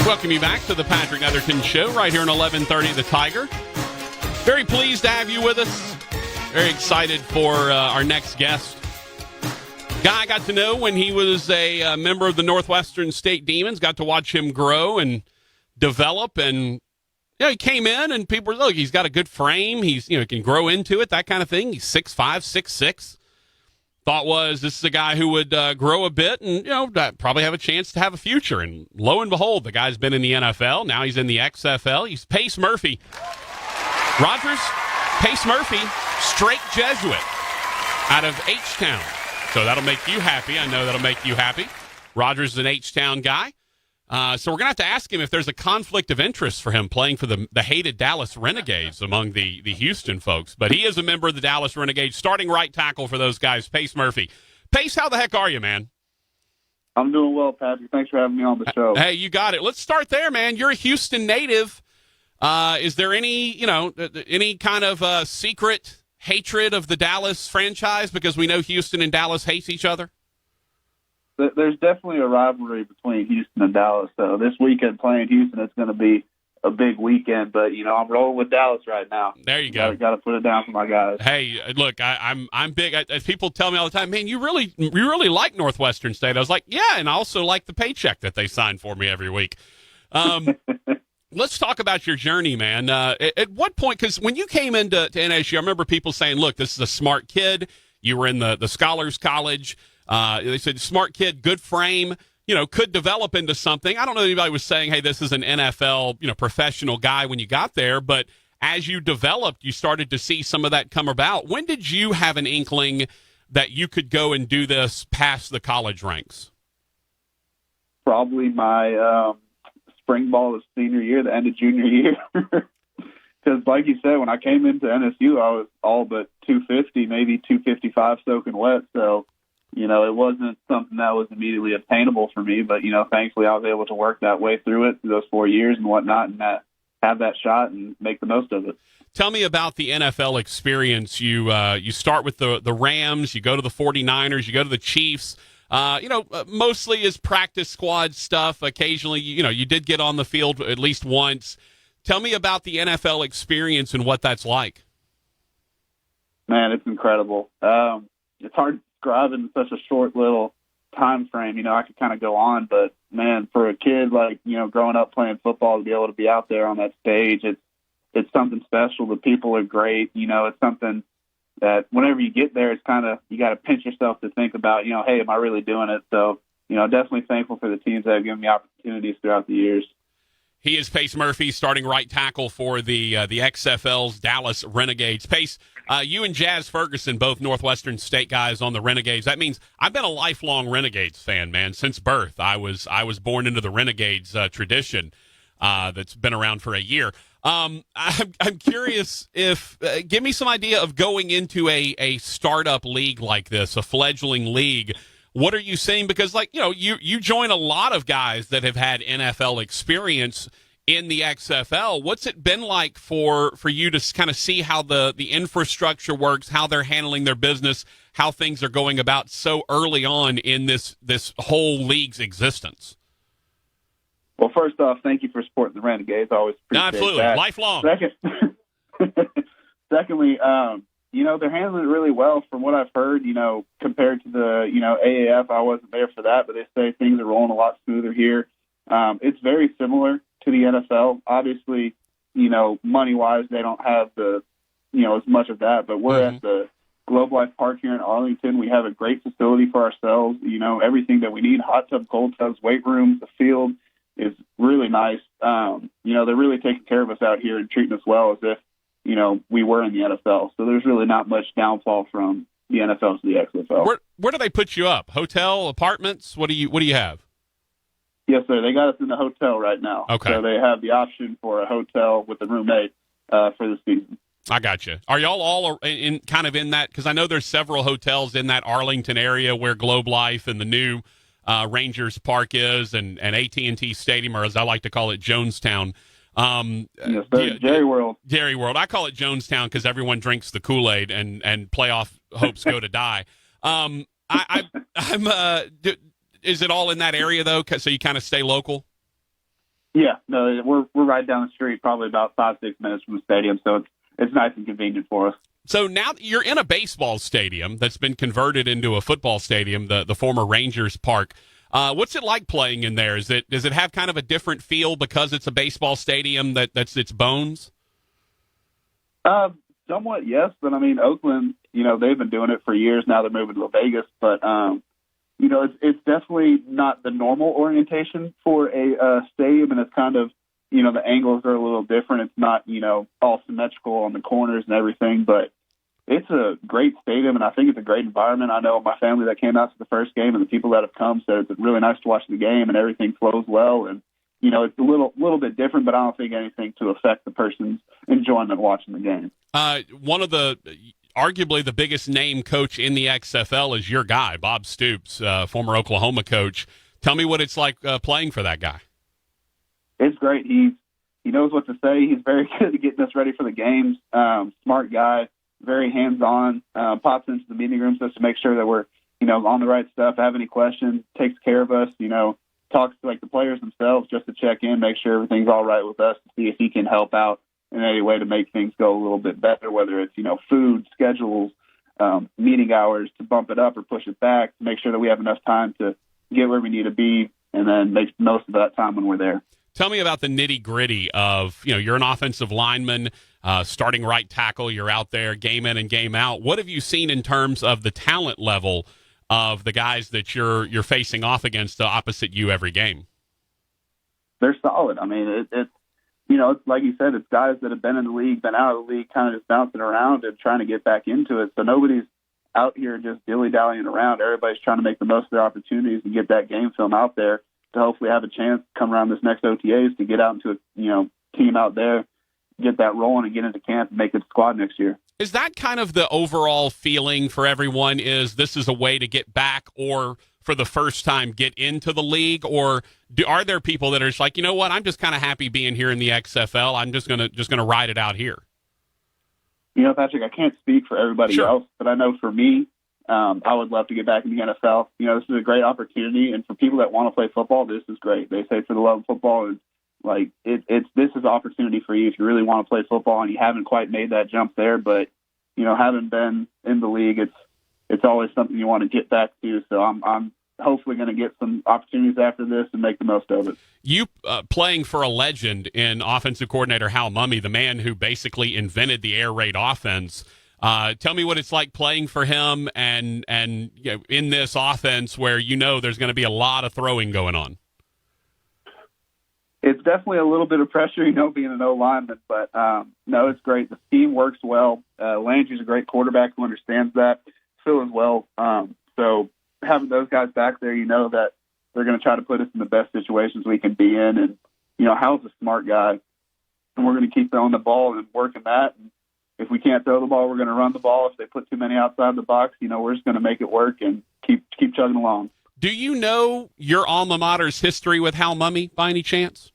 Welcome you back to the Patrick Netherton Show right here on 1130 The Tiger. Very pleased to have you with us. Very excited for our next guest. Guy I got to know when he was a member of the Northwestern State Demons. Got to watch him grow and develop. And he came in and people were, look, he's got a good frame. He's can grow into it, that kind of thing. He's 6'5", 6'6". Thought was this is a guy who would grow a bit and probably have a chance to have a future. And lo and behold, the guy's been in the NFL. Now he's in the XFL. He's Pace Murphy. Rogers, Pace Murphy, straight Jesuit out of H-Town. So that'll make you happy. I know that'll make you happy. Rogers is an H-Town guy. So we're going to have to ask him if there's a conflict of interest for him playing for the hated Dallas Renegades among the Houston folks. But he is a member of the Dallas Renegades, starting right tackle for those guys, Pace Murphy. Pace, how the heck are you, man? I'm doing well, Patrick. Thanks for having me on the show. Hey, you got it. Let's start there, man. You're a Houston native. Is there any kind of secret hatred of the Dallas franchise because we know Houston and Dallas hate each other? There's definitely a rivalry between Houston and Dallas. So this weekend playing Houston, it's going to be a big weekend. But I'm rolling with Dallas right now. There you go. Got to put it down for my guys. Hey, look, I'm big. People tell me all the time, man, you really like Northwestern State. I was like, yeah, and I also like the paycheck that they sign for me every week. Let's talk about your journey, man. At what point? Because when you came into NSU, I remember people saying, look, this is a smart kid. You were in the Scholars College. They said, smart kid, good frame, could develop into something. I don't know if anybody was saying, hey, this is an NFL, professional guy when you got there. But as you developed, you started to see some of that come about. When did you have an inkling that you could go and do this past the college ranks? Probably my spring ball of senior year, the end of junior year. Because like you said, when I came into NSU, I was all but 250, maybe 255 soaking wet. So, it wasn't something that was immediately obtainable for me. But, thankfully I was able to work that way through it, through those 4 years and whatnot, and have that shot and make the most of it. Tell me about the NFL experience. You start with the Rams, you go to the 49ers, you go to the Chiefs. Mostly is practice squad stuff. Occasionally, you did get on the field at least once. Tell me about the NFL experience and what that's like. Man, it's incredible. It's hard to describe in such a short little time frame. I could kind of go on, but man, for a kid like, growing up playing football, to be able to be out there on that stage, it's something special. The people are great. It's something that whenever you get there, it's kind of, you got to pinch yourself to think about, hey, am I really doing it? So, definitely thankful for the teams that have given me opportunities throughout the years. He is Pace Murphy, starting right tackle for the XFL's Dallas Renegades. Pace, you and Jazz Ferguson, both Northwestern State guys on the Renegades. That means I've been a lifelong Renegades fan, man, since birth. I was born into the Renegades tradition that's been around for a year. I'm curious if give me some idea of going into a startup league like this, a fledgling league. What are you seeing? Because, you join a lot of guys that have had NFL experience in the XFL. What's it been like for you to kind of see how the infrastructure works, how they're handling their business, how things are going about so early on in this whole league's existence? Well, first off, thank you for supporting the Renegades. I always appreciate Absolutely. that. Lifelong. Secondly, they're handling it really well from what I've heard, compared to the, AAF. I wasn't there for that, but they say things are rolling a lot smoother here. It's very similar to the NFL. Obviously, money-wise, they don't have the, as much of that, but we're at the Globe Life Park here in Arlington. We have a great facility for ourselves, everything that we need, hot tub, cold tubs, weight rooms, the field is really nice. They're really taking care of us out here and treating us well as if, we were in the NFL. So there's really not much downfall from the NFL to the XFL. Where do they put you up? Hotel, apartments? What do you have? Yes, sir. They got us in the hotel right now. Okay. So they have the option for a hotel with a roommate for the season. I got you. Are y'all all in that? Because I know there's several hotels in that Arlington area where Globe Life and the new Rangers Park is, and AT&T Stadium, or as I like to call it, Jonestown. Yes, Jerry World. Jerry World. I call it Jonestown because everyone drinks the Kool-Aid and playoff hopes go to die. Is it all in that area though? So you kind of stay local? Yeah, no, we're right down the street, probably about 5-6 minutes from the stadium, so it's nice and convenient for us. So now you're in a baseball stadium that's been converted into a football stadium, the former Rangers Park. What's it like playing in there? Does it have kind of a different feel because it's a baseball stadium that's its bones? Somewhat, yes, but I mean, Oakland, they've been doing it for years now. They're moving to Vegas, but it's definitely not the normal orientation for a stadium, and it's kind of, the angles are a little different. It's not, all symmetrical on the corners and everything, but it's a great stadium, and I think it's a great environment. I know my family that came out to the first game and the people that have come said it's really nice to watch the game, and everything flows well, and it's a little bit different, but I don't think anything to affect the person's enjoyment watching the game. One of arguably the biggest name coach in the XFL is your guy, Bob Stoops, former Oklahoma coach. Tell me what it's like playing for that guy. It's great. He knows what to say. He's very good at getting us ready for the games. Smart guy, very hands-on, pops into the meeting rooms just to make sure that we're, on the right stuff. Have any questions, takes care of us, talks to the players themselves just to check in, make sure everything's all right with us, to see if he can help out in any way to make things go a little bit better, whether it's, food, schedules, meeting hours, to bump it up or push it back, to make sure that we have enough time to get where we need to be and then make the most of that time when we're there. Tell me about the nitty-gritty of, you're an offensive lineman, starting right tackle, you're out there game in and game out. What have you seen in terms of the talent level of the guys that you're facing off against opposite you every game? They're solid. I mean, it's like you said, it's guys that have been in the league, been out of the league, kind of just bouncing around and trying to get back into it. So nobody's out here just dilly-dallying around. Everybody's trying to make the most of their opportunities and get that game film out there to hopefully have a chance to come around this next OTAs to get out into a team out there, get that rolling and get into camp and make it squad next year. Is that kind of the overall feeling for everyone, is this is a way to get back or for the first time get into the league? Or are there people that are just like, you know what, I'm just kind of happy being here in the XFL. I'm just gonna ride it out here? Patrick, I can't speak for everybody else, but I know for me, I would love to get back in the NFL. This is a great opportunity, and for people that want to play football, this is great. They say for the love of football, and this is an opportunity for you if you really want to play football and you haven't quite made that jump there. But having been in the league, it's always something you want to get back to. So I'm hopefully going to get some opportunities after this and make the most of it. You playing for a legend in offensive coordinator Hal Mumme, the man who basically invented the air raid offense. Tell me what it's like playing for him and in this offense where there's going to be a lot of throwing going on. It's definitely a little bit of pressure, being an O-lineman, but no, it's great. The team works well. Landry's a great quarterback who understands that. Phil as well. So having those guys back there, that they're going to try to put us in the best situations we can be in. And, Hal's a smart guy, and we're going to keep throwing the ball and working that. And if we can't throw the ball, we're going to run the ball. If they put too many outside the box, we're just going to make it work and keep chugging along. Do you know your alma mater's history with Hal Mumme by any chance?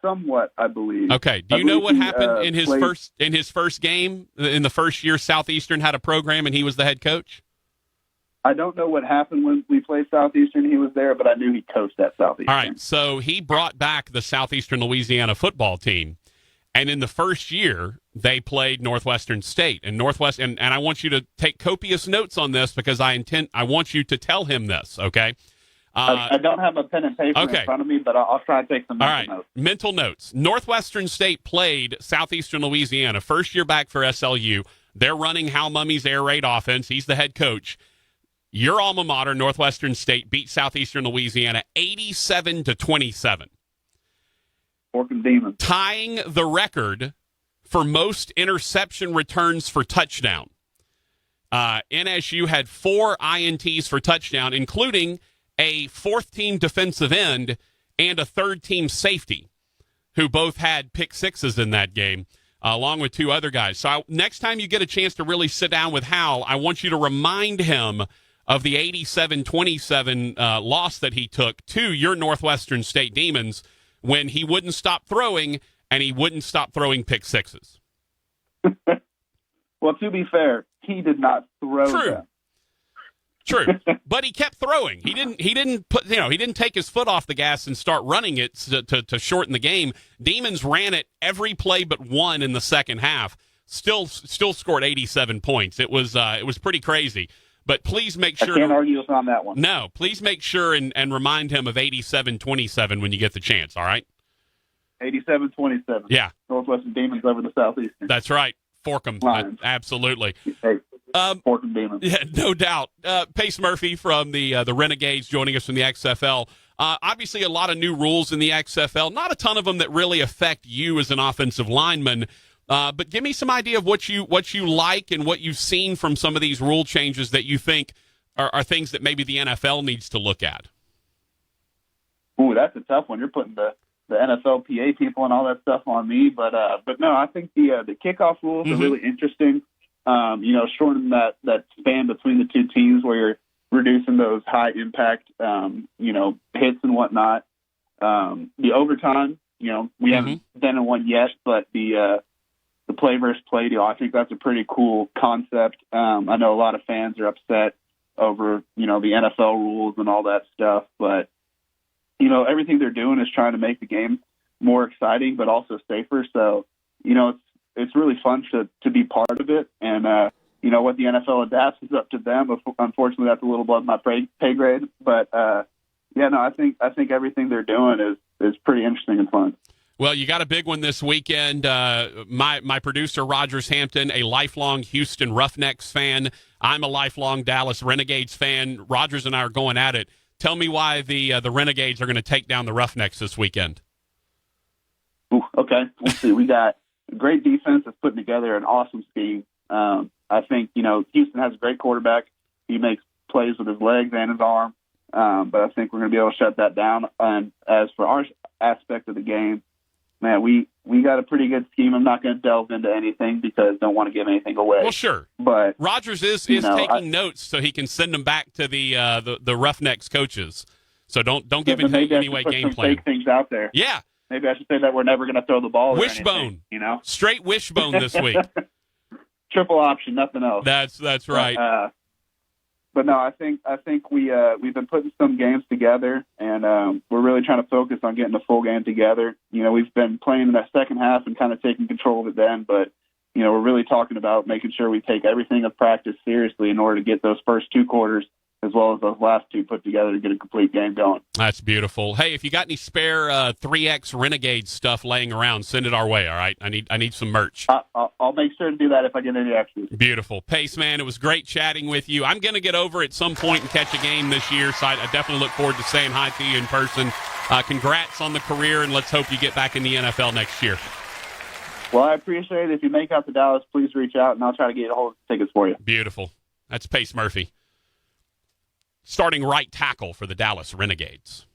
Somewhat, I believe. Okay. Do you know what happened in his first game in the first year Southeastern had a program and he was the head coach? I don't know what happened when we played Southeastern. He was there, but I knew he coached at Southeastern. All right. So he brought back the Southeastern Louisiana football team, and in the first year they played Northwestern State and and I want you to take copious notes on this because I want you to tell him this. Okay. I don't have a pen and paper in front of me, but I'll try to take some mental notes. Mental notes. Northwestern State played Southeastern Louisiana, first year back for SLU. They're running Hal Mumme's air raid offense. He's the head coach. Your alma mater, Northwestern State, beat Southeastern Louisiana 87-27. Pork and Demons. Tying the record for most interception returns for touchdown. NSU had 4 INTs for touchdown, including a fourth-team defensive end and a third-team safety, who both had pick sixes in that game, along with 2 other guys. So next time you get a chance to really sit down with Hal, I want you to remind him of the 87-27 loss that he took to your Northwestern State Demons when he wouldn't stop throwing and he wouldn't stop throwing pick sixes. Well, to be fair, he did not throw them. True, but he kept throwing. He didn't take his foot off the gas and start running it to shorten the game. Demons ran it every play but one in the second half. Still scored 87 points. It was pretty crazy. But please make sure. I can't argue with on that one. No, please make sure and remind him of 87-27 when you get the chance. All right. 87-27. Yeah. Northwestern Demons over the Southeastern. That's right. Fork 'em. Absolutely. Hey. Fork 'em Demons. Yeah, no doubt. Pace Murphy from the Renegades joining us from the XFL. Obviously, a lot of new rules in the XFL. Not a ton of them that really affect you as an offensive lineman. But give me some idea of what you like and what you've seen from some of these rule changes that you think are things that maybe the NFL needs to look at. Ooh, that's a tough one. You're putting the NFLPA people and all that stuff on me, but no, I think the kickoff rules are really interesting. Shortening that span between the two teams where you're reducing those high impact, hits and whatnot. The overtime, we haven't done one yet, but the play versus play deal, I think that's a pretty cool concept. I know a lot of fans are upset over, the NFL rules and all that stuff, but everything they're doing is trying to make the game more exciting, but also safer. So, it's really fun to be part of it. And, what the NFL adapts is up to them. Unfortunately, that's a little above my pay grade. But, I think everything they're doing is pretty interesting and fun. Well, you got a big one this weekend. My producer, Rogers Hampton, a lifelong Houston Roughnecks fan. I'm a lifelong Dallas Renegades fan. Rogers and I are going at it. Tell me why the Renegades are going to take down the Roughnecks this weekend. Ooh, okay, let's see. We got a great defense that's putting together an awesome scheme. I think, Houston has a great quarterback. He makes plays with his legs and his arm. But I think we're going to be able to shut that down. And as for our aspect of the game, man, we got a pretty good scheme. I'm not going to delve into anything because I don't want to give anything away. Well, sure. But Rogers is taking notes so he can send them back to the Roughnecks coaches. So don't give any way game plan. Fake things out there. Yeah. Maybe I should say that we're never going to throw the ball. Wishbone. Straight wishbone this week. Triple option, nothing else. That's right. But no, I think we've been putting some games together, and we're really trying to focus on getting the full game together. We've been playing in that second half and kind of taking control of it then, but we're really talking about making sure we take everything of practice seriously in order to get those first two quarters as well as those last two put together to get a complete game going. That's beautiful. Hey, if you got any spare 3X Renegade stuff laying around, send it our way, all right? I need some merch. I'll make sure to do that if I get any extras. Beautiful. Pace, man, it was great chatting with you. I'm going to get over at some point and catch a game this year, so I definitely look forward to saying hi to you in person. Congrats on the career, and let's hope you get back in the NFL next year. Well, I appreciate it. If you make out to Dallas, please reach out, and I'll try to get a hold of the tickets for you. Beautiful. That's Pace Murphy, starting right tackle for the Dallas Renegades.